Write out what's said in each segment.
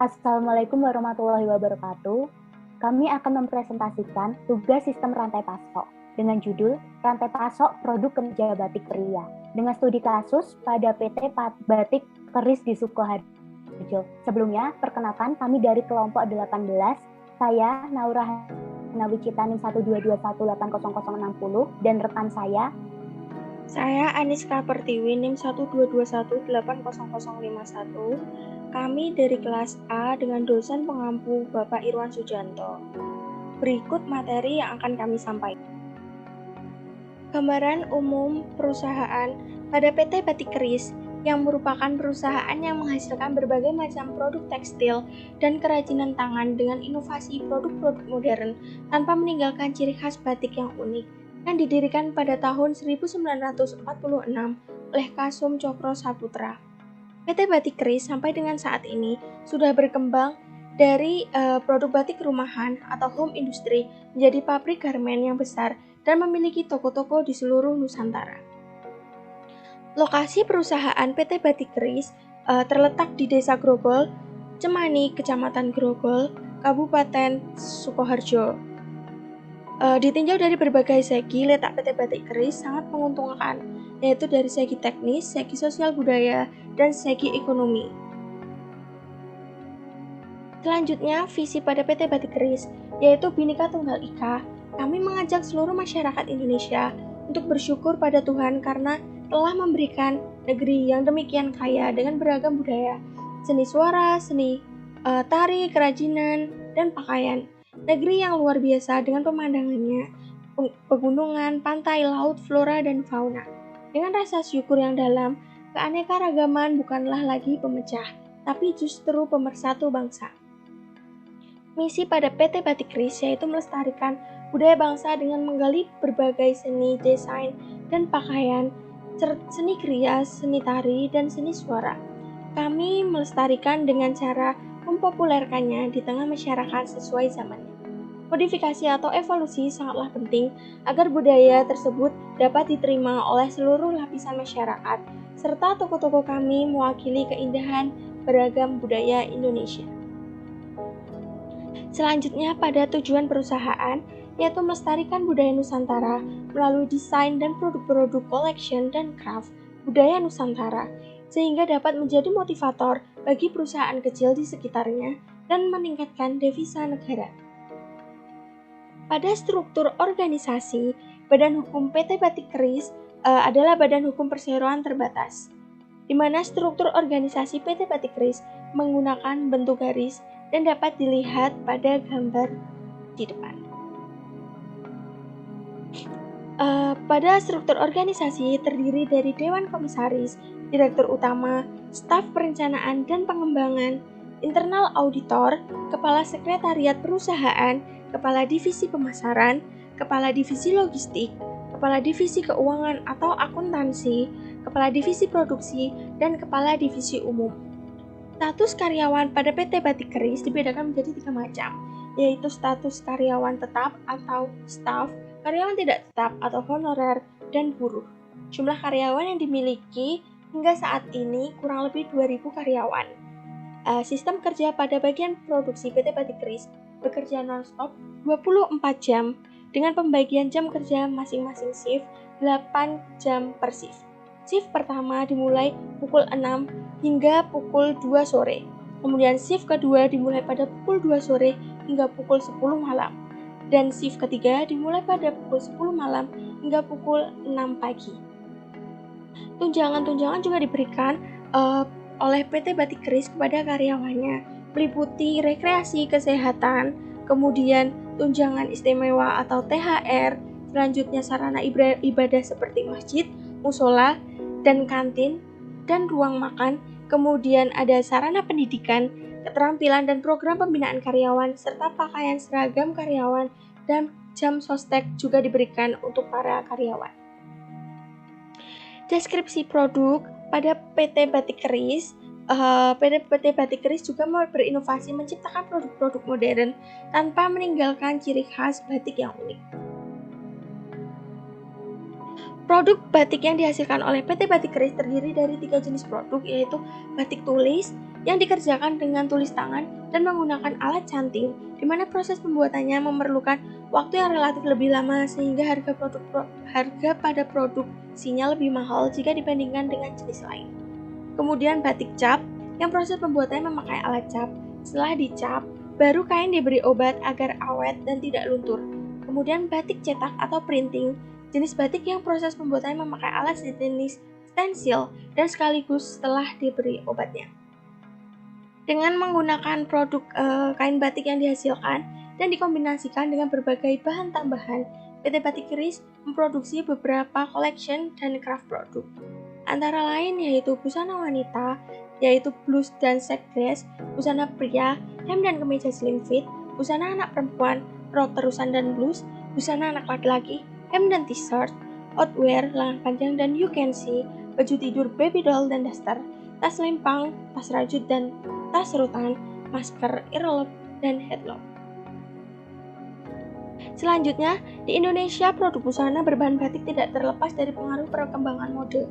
Assalamualaikum warahmatullahi wabarakatuh. Kami akan mempresentasikan tugas sistem rantai pasok dengan judul Rantai Pasok Produk Kemeja Batik Pria dengan studi kasus pada PT Batik Keris di Sukoharjo. Sebelumnya, perkenalkan kami dari kelompok 18. Saya Naura Nawicitaning 122180060 dan rekan saya Aniska Pertiwi NIM 122180051. Kami dari kelas A dengan dosen pengampu Bapak Irwan Sujanto. Berikut materi yang akan kami sampaikan. Gambaran umum perusahaan pada PT Batik Keris yang merupakan perusahaan yang menghasilkan berbagai macam produk tekstil dan kerajinan tangan dengan inovasi produk-produk modern tanpa meninggalkan ciri khas batik yang unik, yang didirikan pada tahun 1946 oleh Kasum Cokro Saputra. PT Batik Keris sampai dengan saat ini sudah berkembang dari produk batik rumahan atau home industry menjadi pabrik garmen yang besar dan memiliki toko-toko di seluruh Nusantara. Lokasi perusahaan PT Batik Keris terletak di Desa Grogol, Cemani, Kecamatan Grogol, Kabupaten Sukoharjo. Ditinjau dari berbagai segi, letak PT Batik Keris sangat menguntungkan, yaitu dari segi teknis, segi sosial budaya, dan segi ekonomi. Selanjutnya, visi pada PT Batik Keris, yaitu Bhinneka Tunggal Ika. Kami mengajak seluruh masyarakat Indonesia untuk bersyukur pada Tuhan karena telah memberikan negeri yang demikian kaya dengan beragam budaya, seni suara, seni tari, kerajinan, dan pakaian. Negeri yang luar biasa dengan pemandangannya, pegunungan, pantai, laut, flora, dan fauna. Dengan rasa syukur yang dalam, keanekaragaman bukanlah lagi pemecah, tapi justru pemersatu bangsa. Misi pada PT Batik Keris yaitu melestarikan budaya bangsa dengan menggali berbagai seni, desain, dan pakaian, seni krias, seni tari, dan seni suara. Kami melestarikan dengan cara mempopulerkannya di tengah masyarakat sesuai zamannya. Modifikasi atau evolusi sangatlah penting agar budaya tersebut dapat diterima oleh seluruh lapisan masyarakat, serta toko-toko kami mewakili keindahan beragam budaya Indonesia. Selanjutnya pada tujuan perusahaan, yaitu melestarikan budaya Nusantara melalui desain dan produk-produk collection dan craft budaya Nusantara, sehingga dapat menjadi motivator bagi perusahaan kecil di sekitarnya dan meningkatkan devisa negara. Pada struktur organisasi, Badan Hukum PT Batik Keris adalah Badan Hukum Perseroan Terbatas, di mana struktur organisasi PT Batik Keris menggunakan bentuk garis dan dapat dilihat pada gambar di depan. Pada struktur organisasi terdiri dari Dewan Komisaris, Direktur Utama, Staf Perencanaan dan Pengembangan, Internal Auditor, Kepala Sekretariat Perusahaan, Kepala Divisi Pemasaran, Kepala Divisi Logistik, Kepala Divisi Keuangan atau Akuntansi, Kepala Divisi Produksi, dan Kepala Divisi Umum. Status karyawan pada PT Batik Keris dibedakan menjadi 3 macam, yaitu status karyawan tetap atau staff, karyawan tidak tetap atau honorer, dan buruh. Jumlah karyawan yang dimiliki hingga saat ini kurang lebih 2.000 karyawan. Sistem kerja pada bagian produksi PT Batik Keris bekerja non-stop 24 jam dengan pembagian jam kerja masing-masing shift 8 jam per shift. Shift pertama dimulai pukul 6 hingga pukul 2 sore. Kemudian shift kedua dimulai pada pukul 2 sore hingga pukul 10 malam. Dan shift ketiga dimulai pada pukul 10 malam hingga pukul 6 pagi. Tunjangan-tunjangan juga diberikan oleh PT Batik Keris kepada karyawannya, meliputi rekreasi kesehatan, kemudian tunjangan istimewa atau THR, selanjutnya sarana ibadah seperti masjid, musola, dan kantin, dan ruang makan, kemudian ada sarana pendidikan, keterampilan dan program pembinaan karyawan, serta pakaian seragam karyawan, dan jam sostek juga diberikan untuk para karyawan. Deskripsi produk pada PT Batik Keris, PT Batik Keris juga berinovasi menciptakan produk-produk modern tanpa meninggalkan ciri khas batik yang unik. Produk batik yang dihasilkan oleh PT Batik Keris terdiri dari 3 jenis produk, yaitu batik tulis yang dikerjakan dengan tulis tangan dan menggunakan alat canting, di mana proses pembuatannya memerlukan waktu yang relatif lebih lama sehingga harga pada produksinya lebih mahal jika dibandingkan dengan jenis lain. Kemudian batik cap yang proses pembuatannya memakai alat cap. Setelah dicap, baru kain diberi obat agar awet dan tidak luntur. Kemudian batik cetak atau printing, jenis batik yang proses pembuatannya memakai alat sejenis stensil dan sekaligus setelah diberi obatnya. Dengan menggunakan produk kain batik yang dihasilkan dan dikombinasikan dengan berbagai bahan tambahan, PT Batik Keris memproduksi beberapa collection dan craft produk. Antara lain yaitu busana wanita, yaitu blouse dan set dress, busana pria, hem dan kemeja slim fit, busana anak perempuan, rok terusan dan blus, busana anak laki-laki, hem dan t-shirt, outwear, lengan panjang dan you can see, baju tidur baby doll dan daster, tas lempang, tas rajut dan tas rutan, masker, earlobe, dan headlock. Selanjutnya, di Indonesia produk busana berbahan batik tidak terlepas dari pengaruh perkembangan mode.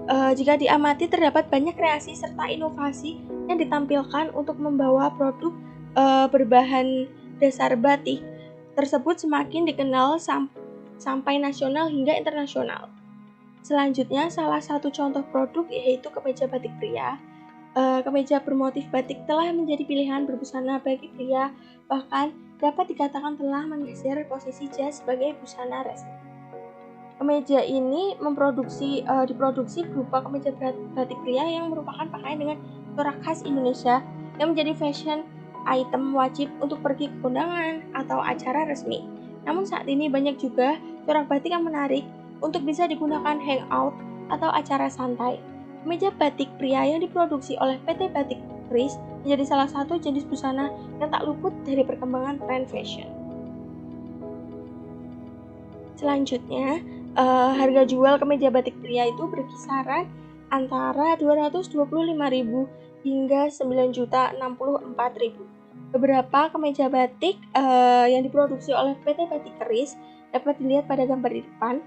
Jika diamati terdapat banyak kreasi serta inovasi yang ditampilkan untuk membawa produk berbahan dasar batik tersebut semakin dikenal sampai nasional hingga internasional. Selanjutnya, salah satu contoh produk yaitu kemeja batik pria. Kemeja bermotif batik telah menjadi pilihan berbusana bagi pria, bahkan dapat dikatakan telah menggeser posisi jas sebagai busana resmi. Kemeja ini diproduksi berupa kemeja batik pria yang merupakan pakaian dengan corak khas Indonesia yang menjadi fashion item wajib untuk pergi ke kondangan atau acara resmi. Namun saat ini banyak juga corak batik yang menarik untuk bisa digunakan hangout atau acara santai. Kemeja batik pria yang diproduksi oleh PT Batik Keris menjadi salah satu jenis busana yang tak luput dari perkembangan tren fashion. Selanjutnya, harga jual kemeja batik pria itu berkisaran antara 225.000 hingga 9.064.000. Beberapa kemeja batik yang diproduksi oleh PT Batik Keris dapat dilihat pada gambar di depan,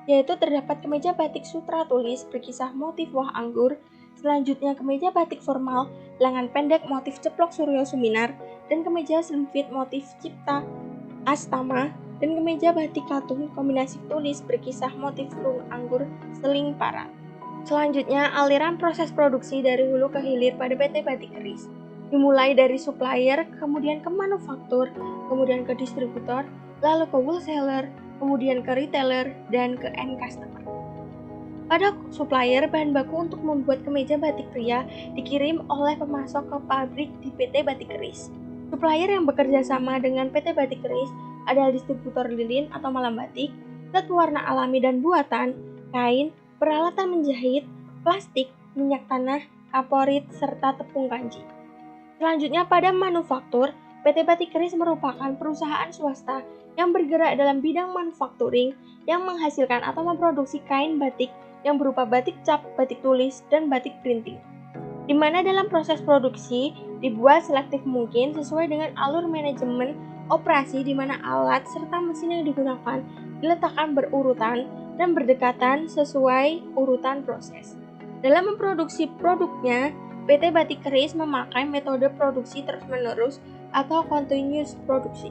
yaitu terdapat kemeja batik sutra tulis berkisah motif wah anggur, selanjutnya kemeja batik formal, lengan pendek motif ceplok Suryo Suminar, dan kemeja slim fit motif cipta astama, dan kemeja batik katun kombinasi tulis berkisah motif lung anggur seling parat. Selanjutnya, aliran proses produksi dari hulu ke hilir pada PT Batik Keris, dimulai dari supplier, kemudian ke manufaktur, kemudian ke distributor, lalu ke wholesaler, kemudian ke retailer, dan ke end customer. Pada supplier, bahan baku untuk membuat kemeja batik pria dikirim oleh pemasok ke pabrik di PT Batik Keris. Supplier yang bekerja sama dengan PT Batik Keris adalah distributor lilin atau malam batik, zat pewarna alami dan buatan, kain, peralatan menjahit, plastik, minyak tanah, kaporit, serta tepung kanji. Selanjutnya pada manufaktur, PT Batik Keris merupakan perusahaan swasta yang bergerak dalam bidang manufacturing yang menghasilkan atau memproduksi kain batik yang berupa batik cap, batik tulis, dan batik printing. Di mana dalam proses produksi dibuat selektif mungkin sesuai dengan alur manajemen operasi di mana alat serta mesin yang digunakan diletakkan berurutan dan berdekatan sesuai urutan proses. Dalam memproduksi produknya, PT Batik Keris memakai metode produksi terus-menerus atau continuous produksi.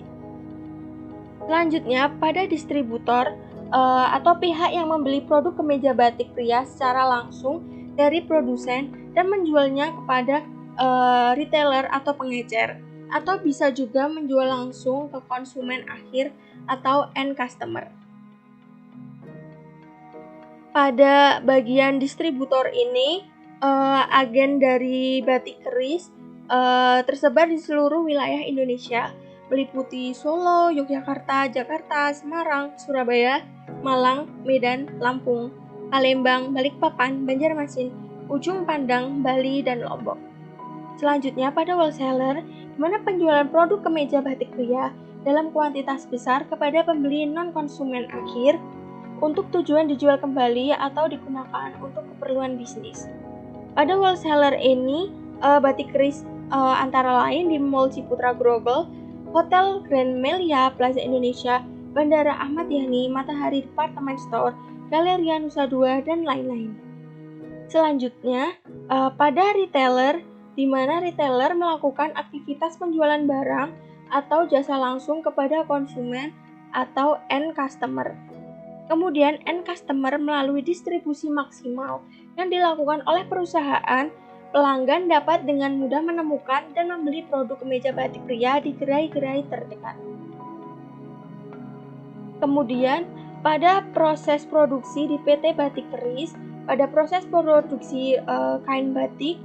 Selanjutnya, pada distributor atau pihak yang membeli produk kemeja batik pria secara langsung dari produsen dan menjualnya kepada retailer atau pengecer, atau bisa juga menjual langsung ke konsumen akhir atau end customer. Pada bagian distributor ini, agen dari Batik Keris tersebar di seluruh wilayah Indonesia, meliputi Solo, Yogyakarta, Jakarta, Semarang, Surabaya, Malang, Medan, Lampung, Palembang, Balikpapan, Banjarmasin, Ujung Pandang, Bali, dan Lombok. Selanjutnya pada wholesaler, di mana penjualan produk kemeja batik pria dalam kuantitas besar kepada pembeli non-konsumen akhir untuk tujuan dijual kembali atau digunakan untuk keperluan bisnis. Pada wholesaler ini, Batik Keris antara lain di Mall Ciputra Grogol, Hotel Grand Melia Plaza Indonesia, Bandara Ahmad Yani, Matahari Department Store, Galeria Nusa Dua, dan lain-lain. Selanjutnya, pada retailer, di mana retailer melakukan aktivitas penjualan barang atau jasa langsung kepada konsumen atau end customer. Kemudian end customer melalui distribusi maksimal yang dilakukan oleh perusahaan, pelanggan dapat dengan mudah menemukan dan membeli produk kemeja batik pria di gerai-gerai terdekat. Kemudian, pada proses produksi di PT Batik Keris, pada proses produksi kain batik,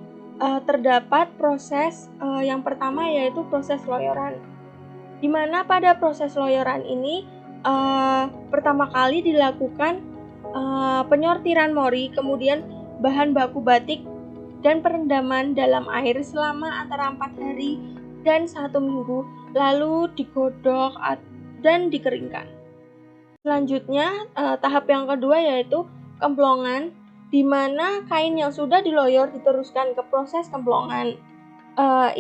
terdapat proses yang pertama yaitu proses loyoran. Di mana pada proses loyoran ini pertama kali dilakukan penyortiran mori, kemudian bahan baku batik dan perendaman dalam air selama antara 4 hari dan 1 minggu, lalu digodok dan dikeringkan. Selanjutnya, tahap yang kedua yaitu kemplongan, di mana kain yang sudah diloyor diteruskan ke proses kemplongan.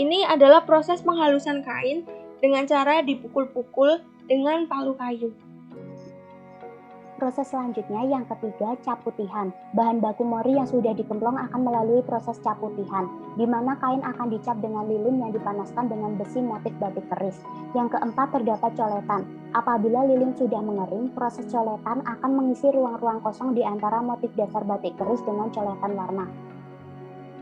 Ini adalah proses penghalusan kain dengan cara dipukul-pukul dengan palu kayu. Proses selanjutnya yang ketiga, cap putihan. Bahan baku mori yang sudah dikemplong akan melalui proses cap putihan, di mana kain akan dicap dengan lilin yang dipanaskan dengan besi motif batik keris. Yang keempat, terdapat coletan. Apabila lilin sudah mengering, proses coletan akan mengisi ruang-ruang kosong di antara motif dasar batik keris dengan coletan warna.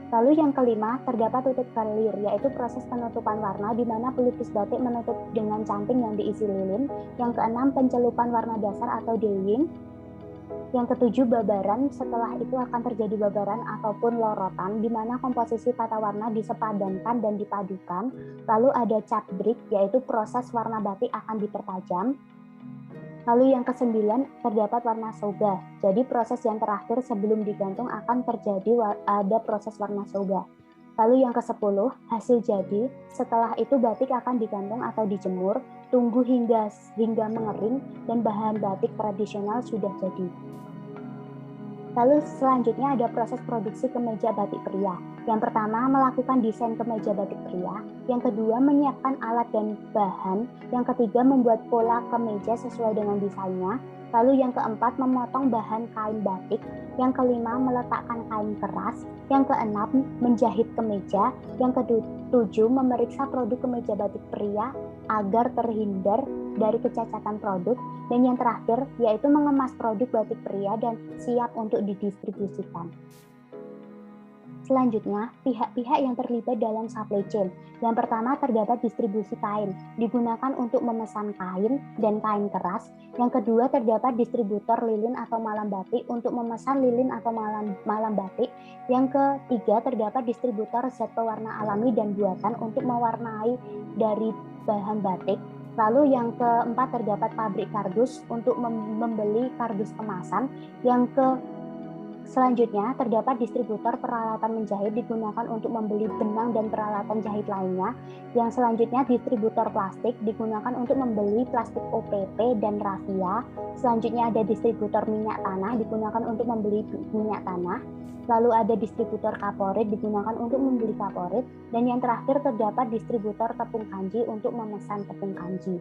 Lalu yang kelima, terdapat tutup kalir, yaitu proses penutupan warna di mana pelukis batik menutup dengan canting yang diisi lilin. Yang keenam, pencelupan warna dasar atau dyeing. Yang ketujuh, babaran. Setelah itu akan terjadi babaran ataupun lorotan, di mana komposisi tata warna disepadankan dan dipadukan. Lalu ada cap break, yaitu proses warna batik akan dipertajam. Lalu yang kesembilan, terdapat warna soga. Jadi proses yang terakhir sebelum digantung akan terjadi ada proses warna soga. Lalu yang ke-10, hasil jadi. Setelah itu batik akan digantung atau dijemur, tunggu hingga mengering dan bahan batik tradisional sudah jadi. Lalu selanjutnya ada proses produksi kemeja batik pria. Yang pertama, melakukan desain kemeja batik pria. Yang kedua, menyiapkan alat dan bahan. Yang ketiga, membuat pola kemeja sesuai dengan desainnya. Lalu yang keempat, memotong bahan kain batik. Yang kelima, meletakkan kain keras. Yang keenam, menjahit kemeja. Yang ketujuh, memeriksa produk kemeja batik pria agar terhindar dari kecacatan produk. Dan yang terakhir, yaitu mengemas produk batik pria dan siap untuk didistribusikan. Selanjutnya, pihak-pihak yang terlibat dalam supply chain. Yang pertama, terdapat distribusi kain, digunakan untuk memesan kain dan kain keras. Yang kedua, terdapat distributor lilin atau malam batik untuk memesan lilin atau malam batik. Yang ketiga, terdapat distributor zat pewarna alami dan buatan untuk mewarnai dari bahan batik. Lalu yang keempat, terdapat pabrik kardus untuk membeli kardus kemasan. Selanjutnya, terdapat distributor peralatan menjahit digunakan untuk membeli benang dan peralatan jahit lainnya. Yang selanjutnya, distributor plastik digunakan untuk membeli plastik OPP dan raffia. Selanjutnya ada distributor minyak tanah digunakan untuk membeli minyak tanah. Lalu ada distributor kaporit digunakan untuk membeli kaporit. Dan yang terakhir, terdapat distributor tepung kanji untuk memesan tepung kanji.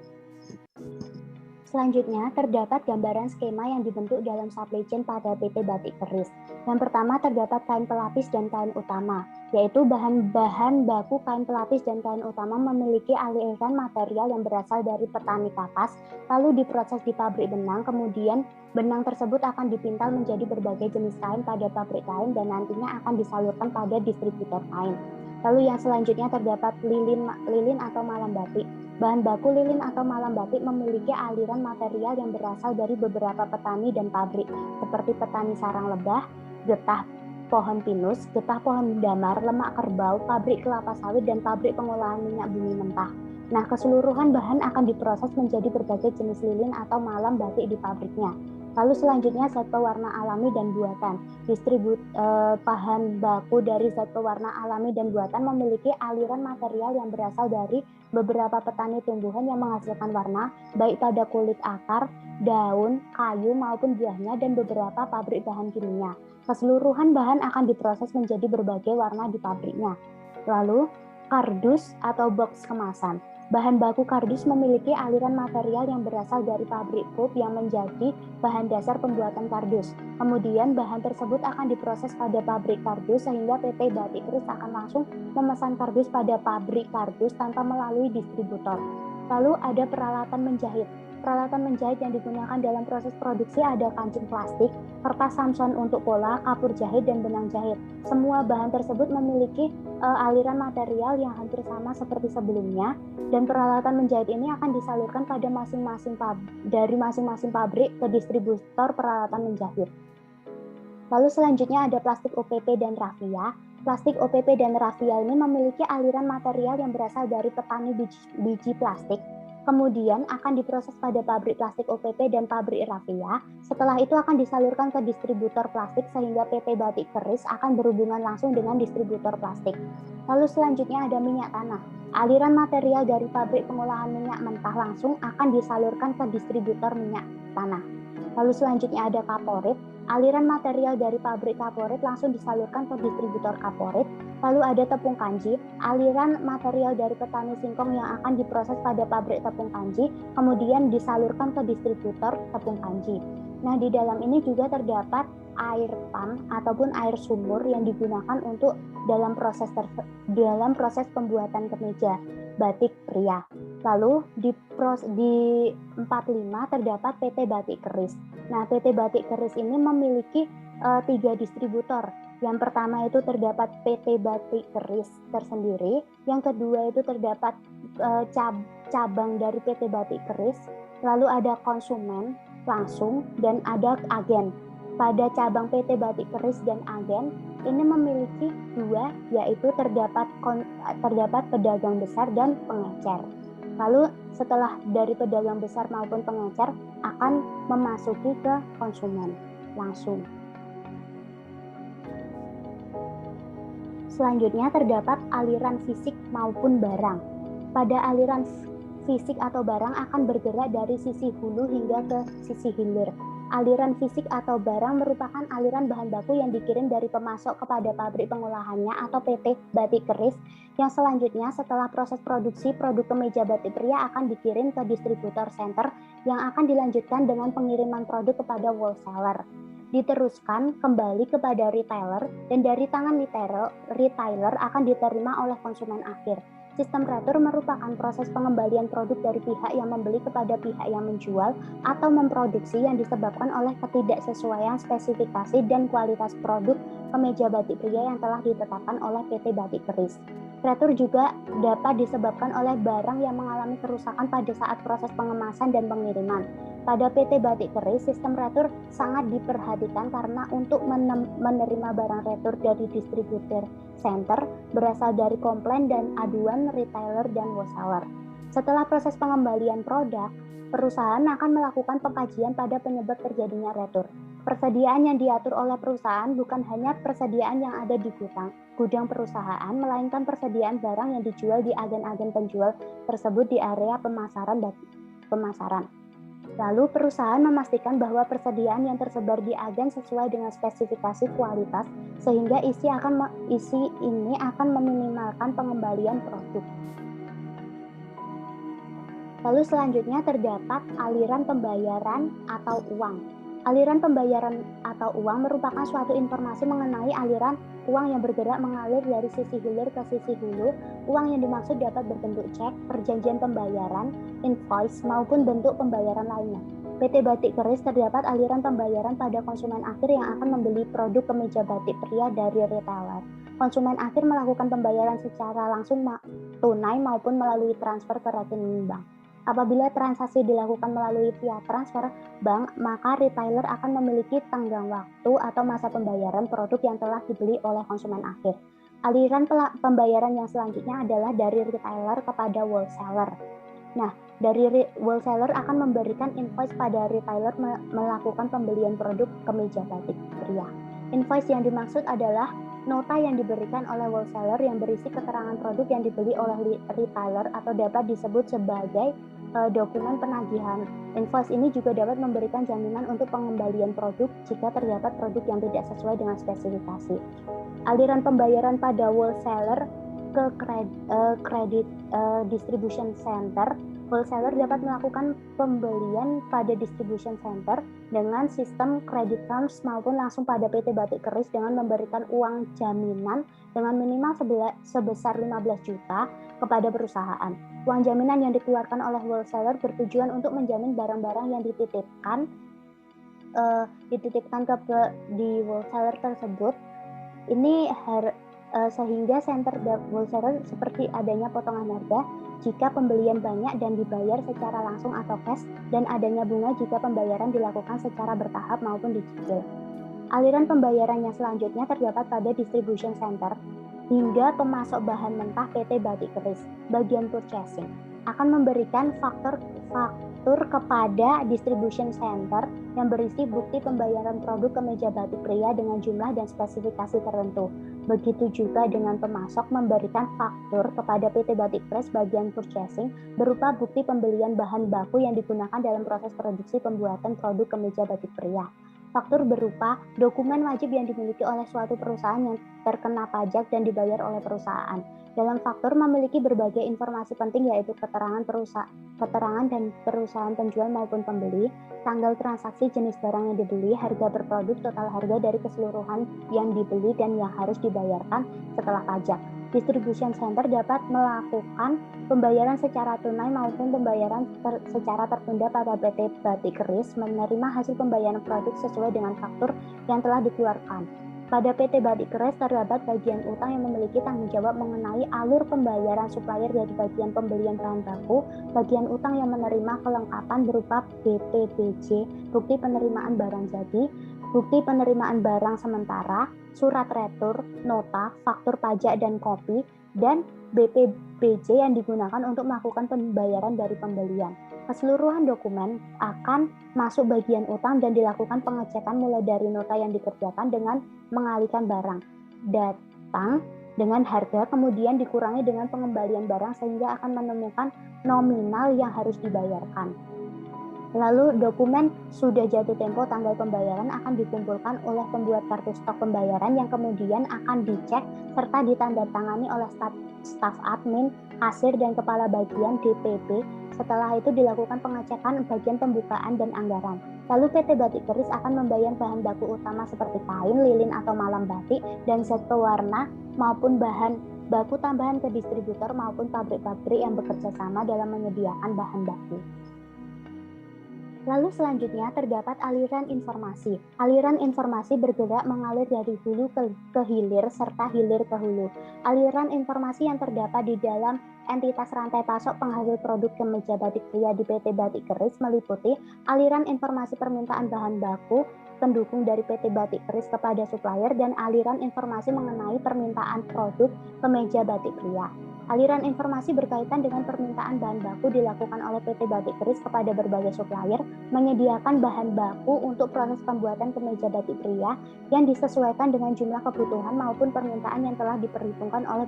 Selanjutnya, terdapat gambaran skema yang dibentuk dalam supply chain pada PT Batik Keris. Yang pertama, terdapat kain pelapis dan kain utama, yaitu bahan-bahan baku kain pelapis dan kain utama memiliki aliran material yang berasal dari petani kapas, lalu diproses di pabrik benang, kemudian benang tersebut akan dipintal menjadi berbagai jenis kain pada pabrik kain dan nantinya akan disalurkan pada distributor kain. Lalu yang selanjutnya terdapat lilin atau malam batik. Bahan baku lilin atau malam batik memiliki aliran material yang berasal dari beberapa petani dan pabrik, seperti petani sarang lebah, getah pohon pinus, getah pohon damar, lemak kerbau, pabrik kelapa sawit, dan pabrik pengolahan minyak bumi mentah. Nah, keseluruhan bahan akan diproses menjadi berbagai jenis lilin atau malam batik di pabriknya. Lalu selanjutnya zat pewarna alami dan buatan. Bahan baku dari zat pewarna alami dan buatan memiliki aliran material yang berasal dari beberapa petani tumbuhan yang menghasilkan warna, baik pada kulit akar, daun, kayu maupun buahnya, dan beberapa pabrik bahan kimia. Keseluruhan bahan akan diproses menjadi berbagai warna di pabriknya. Lalu kardus atau box kemasan. Bahan baku kardus memiliki aliran material yang berasal dari pabrik pulp yang menjadi bahan dasar pembuatan kardus. Kemudian bahan tersebut akan diproses pada pabrik kardus sehingga PT Batik Keris akan langsung memesan kardus pada pabrik kardus tanpa melalui distributor. Lalu ada peralatan menjahit. Peralatan menjahit yang digunakan dalam proses produksi ada kancing plastik, kertas Samson untuk pola, kapur jahit, dan benang jahit. Semua bahan tersebut memiliki aliran material yang hampir sama seperti sebelumnya, dan peralatan menjahit ini akan disalurkan pada dari masing-masing pabrik ke distributor peralatan menjahit. Lalu selanjutnya ada plastik OPP dan rafia. Plastik OPP dan rafia ini memiliki aliran material yang berasal dari petani biji plastik, kemudian akan diproses pada pabrik plastik OPP dan pabrik rafia. Setelah itu akan disalurkan ke distributor plastik sehingga PT Batik Keris akan berhubungan langsung dengan distributor plastik. Lalu selanjutnya ada minyak tanah. Aliran material dari pabrik pengolahan minyak mentah langsung akan disalurkan ke distributor minyak tanah. Lalu selanjutnya ada kaporit. Aliran material dari pabrik kaporit langsung disalurkan ke distributor kaporit. Lalu ada tepung kanji, aliran material dari petani singkong yang akan diproses pada pabrik tepung kanji, kemudian disalurkan ke distributor tepung kanji. Nah, di dalam ini juga terdapat air pump ataupun air sumur yang digunakan untuk dalam proses pembuatan kemeja batik pria. Lalu di 45 terdapat PT Batik Keris. Nah, PT Batik Keris ini memiliki 3 distributor. Yang pertama itu terdapat PT Batik Keris tersendiri, yang kedua itu terdapat cabang dari PT Batik Keris, lalu ada konsumen langsung, dan ada agen. Pada cabang PT Batik Keris dan agen ini memiliki 2, yaitu terdapat pedagang besar dan pengecer. Lalu setelah dari pedagang besar maupun pengecer akan memasuki ke konsumen langsung. Selanjutnya terdapat aliran fisik maupun barang. Pada aliran fisik atau barang akan bergerak dari sisi hulu hingga ke sisi hilir. Aliran fisik atau barang merupakan aliran bahan baku yang dikirim dari pemasok kepada pabrik pengolahannya atau PT Batik Keris, yang selanjutnya setelah proses produksi produk kemeja batik pria akan dikirim ke distributor center yang akan dilanjutkan dengan pengiriman produk kepada wholesaler. Diteruskan kembali kepada retailer, dan dari tangan retailer akan diterima oleh konsumen akhir. Sistem retur merupakan proses pengembalian produk dari pihak yang membeli kepada pihak yang menjual atau memproduksi yang disebabkan oleh ketidaksesuaian spesifikasi dan kualitas produk kemeja batik pria yang telah ditetapkan oleh PT Batik Keris. Retur juga dapat disebabkan oleh barang yang mengalami kerusakan pada saat proses pengemasan dan pengiriman. Pada PT Batik Keris, sistem retur sangat diperhatikan karena untuk menerima barang retur dari distributor center berasal dari komplain dan aduan retailer dan wholesaler. Setelah proses pengembalian produk, perusahaan akan melakukan pengkajian pada penyebab terjadinya retur. Persediaan yang diatur oleh perusahaan bukan hanya persediaan yang ada di gudang perusahaan, melainkan persediaan barang yang dijual di agen-agen penjual tersebut di area pemasaran. Lalu perusahaan memastikan bahwa persediaan yang tersebar di agen sesuai dengan spesifikasi kualitas, sehingga isi ini akan meminimalkan pengembalian produk. Lalu selanjutnya terdapat aliran pembayaran atau uang. Aliran pembayaran atau uang merupakan suatu informasi mengenai aliran uang yang bergerak mengalir dari sisi hilir ke sisi hulu. Uang yang dimaksud dapat berbentuk cek, perjanjian pembayaran, invoice, maupun bentuk pembayaran lainnya. PT Batik Keris terdapat aliran pembayaran pada konsumen akhir yang akan membeli produk kemeja batik pria dari retailer. Konsumen akhir melakukan pembayaran secara langsung tunai maupun melalui transfer ke rekening bank. Apabila transaksi dilakukan melalui via transfer bank, maka retailer akan memiliki tenggang waktu atau masa pembayaran produk yang telah dibeli oleh konsumen akhir. Aliran pembayaran yang selanjutnya adalah dari retailer kepada wholesaler. Nah, dari wholesaler akan memberikan invoice pada retailer melakukan pembelian produk kemeja batik pria. Invoice yang dimaksud adalah nota yang diberikan oleh wholesaler yang berisi keterangan produk yang dibeli oleh retailer atau dapat disebut sebagai dokumen penagihan. Invoice ini juga dapat memberikan jaminan untuk pengembalian produk jika terdapat produk yang tidak sesuai dengan spesifikasi. Aliran pembayaran pada wholesaler ke kredit distribution center, wholesaler dapat melakukan pembelian pada distribution center dengan sistem credit terms maupun langsung pada PT Batik Keris dengan memberikan uang jaminan dengan minimal sebesar 15 juta kepada perusahaan. Uang jaminan yang dikeluarkan oleh wholesaler bertujuan untuk menjamin barang-barang yang dititipkan di wholesaler tersebut. Ini sehingga center wholesaler seperti adanya potongan harga jika pembelian banyak dan dibayar secara langsung atau cash, dan adanya bunga jika pembayaran dilakukan secara bertahap maupun dicicil. Aliran pembayaran yang selanjutnya terdapat pada distribution center hingga pemasok bahan mentah PT Batik Keris. Bagian purchasing akan memberikan faktur kepada distribution center yang berisi bukti pembayaran produk kemeja batik pria dengan jumlah dan spesifikasi tertentu. Begitu juga dengan pemasok memberikan faktur kepada PT Batik Press bagian purchasing berupa bukti pembelian bahan baku yang digunakan dalam proses produksi pembuatan produk kemeja batik pria. Faktur berupa dokumen wajib yang dimiliki oleh suatu perusahaan yang terkena pajak dan dibayar oleh perusahaan. Dalam faktur memiliki berbagai informasi penting, yaitu keterangan dan perusahaan penjual maupun pembeli, tanggal transaksi, jenis barang yang dibeli, harga per produk, total harga dari keseluruhan yang dibeli dan yang harus dibayarkan setelah pajak. Distribution center dapat melakukan pembayaran secara tunai maupun pembayaran secara tertunda pada PT Batik Keris menerima hasil pembayaran produk sesuai dengan faktur yang telah dikeluarkan. Pada PT Batik Keris terdapat bagian utang yang memiliki tanggung jawab mengenai alur pembayaran supplier dari bagian pembelian bahan baku, bagian utang yang menerima kelengkapan berupa BPBJ, bukti penerimaan barang jadi, bukti penerimaan barang sementara, surat retur, nota, faktur pajak dan kopi, dan BPBJ yang digunakan untuk melakukan pembayaran dari pembelian. Keseluruhan dokumen akan masuk bagian utang dan dilakukan pengecekan mulai dari nota yang dikerjakan dengan mengalihkan barang datang dengan harga, kemudian dikurangi dengan pengembalian barang sehingga akan menemukan nominal yang harus dibayarkan. Lalu dokumen sudah jatuh tempo tanggal pembayaran akan dikumpulkan oleh pembuat kartu stok pembayaran yang kemudian akan dicek serta ditandatangani oleh staf admin, kasir, dan kepala bagian DPP. Setelah itu dilakukan pengecekan bagian pembukaan dan anggaran. Lalu PT Batik Keris akan membayar bahan baku utama seperti kain, lilin atau malam batik, dan zat pewarna maupun bahan baku tambahan ke distributor maupun pabrik-pabrik yang bekerja sama dalam menyediakan bahan baku. Lalu selanjutnya terdapat aliran informasi. Aliran informasi bergerak mengalir dari hulu ke hilir serta hilir ke hulu. Aliran informasi yang terdapat di dalam entitas rantai pasok penghasil produk kemeja batik pria di PT Batik Keris meliputi aliran informasi permintaan bahan baku pendukung dari PT Batik Keris kepada supplier dan aliran informasi mengenai permintaan produk kemeja batik pria. Aliran informasi berkaitan dengan permintaan bahan baku dilakukan oleh PT Batik Keris kepada berbagai supplier menyediakan bahan baku untuk proses pembuatan kemeja batik pria yang disesuaikan dengan jumlah kebutuhan maupun permintaan yang telah diperhitungkan oleh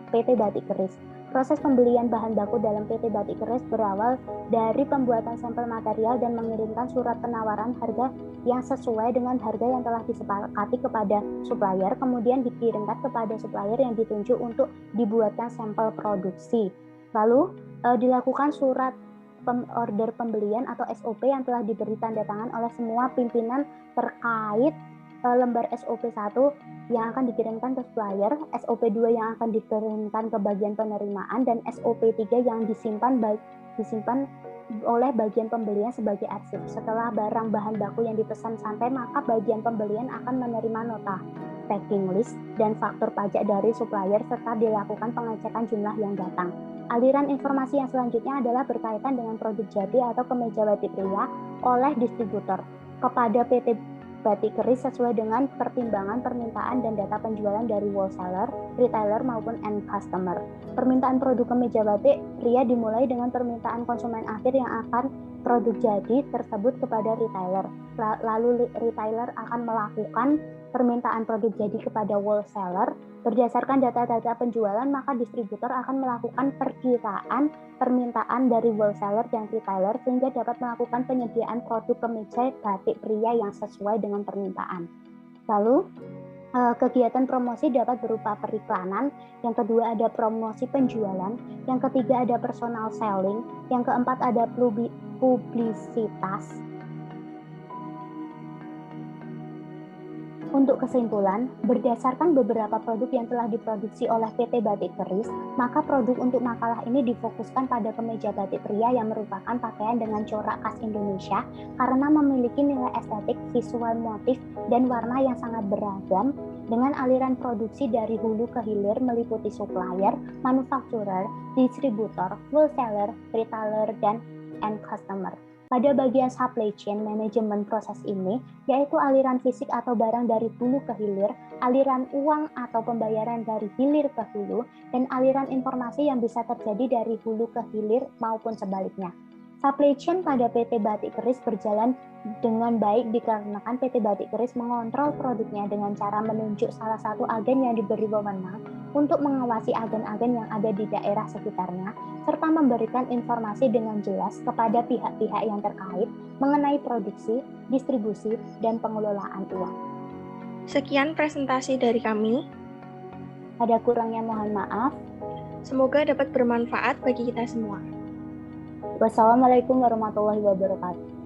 PT Batik Keris. Proses pembelian bahan baku dalam PT Batik Keris berawal dari pembuatan sampel material dan mengirimkan surat penawaran harga yang sesuai dengan harga yang telah disepakati kepada supplier, kemudian dikirimkan kepada supplier yang ditunjuk untuk dibuatkan sampel produksi. Lalu dilakukan surat order pembelian atau SOP yang telah diberi tanda tangan oleh semua pimpinan terkait lembar SOP 1 yang akan dikirimkan ke supplier, SOP 2 yang akan dikirimkan ke bagian penerimaan, dan SOP 3 yang disimpan oleh bagian pembelian sebagai arsip. Setelah barang bahan baku yang dipesan sampai, maka bagian pembelian akan menerima nota packing list dan faktur pajak dari supplier serta dilakukan pengecekan jumlah yang datang. Aliran informasi yang selanjutnya adalah berkaitan dengan produk jadi atau kemeja batik pria oleh distributor kepada PT Batik Keris sesuai dengan pertimbangan permintaan dan data penjualan dari wholesaler, retailer maupun end customer. Permintaan produk kemeja batik pria dimulai dengan permintaan konsumen akhir yang akan produk jadi tersebut kepada retailer. Lalu retailer akan melakukan permintaan produk jadi kepada wholesaler. Berdasarkan data-data penjualan, maka distributor akan melakukan perkiraan permintaan dari wholesaler dan retailer sehingga dapat melakukan penyediaan produk kemeja batik pria yang sesuai dengan permintaan. Lalu Kegiatan promosi dapat berupa periklanan, yang kedua ada promosi penjualan, yang ketiga ada personal selling, yang keempat ada publisitas. Untuk kesimpulan, berdasarkan beberapa produk yang telah diproduksi oleh PT Batik Keris, maka produk untuk makalah ini difokuskan pada kemeja batik pria yang merupakan pakaian dengan corak khas Indonesia karena memiliki nilai estetik, visual motif, dan warna yang sangat beragam dengan aliran produksi dari hulu ke hilir meliputi supplier, manufacturer, distributor, wholesaler, retailer, dan end customer. Pada bagian supply chain manajemen proses ini, yaitu aliran fisik atau barang dari hulu ke hilir, aliran uang atau pembayaran dari hilir ke hulu, dan aliran informasi yang bisa terjadi dari hulu ke hilir maupun sebaliknya. Supply chain pada PT Batik Keris berjalan dengan baik dikarenakan PT Batik Keris mengontrol produknya dengan cara menunjuk salah satu agen yang diberi wewenang untuk mengawasi agen-agen yang ada di daerah sekitarnya, serta memberikan informasi dengan jelas kepada pihak-pihak yang terkait mengenai produksi, distribusi, dan pengelolaan uang. Sekian presentasi dari kami. Ada kurangnya mohon maaf. Semoga dapat bermanfaat bagi kita semua. Wassalamualaikum warahmatullahi wabarakatuh.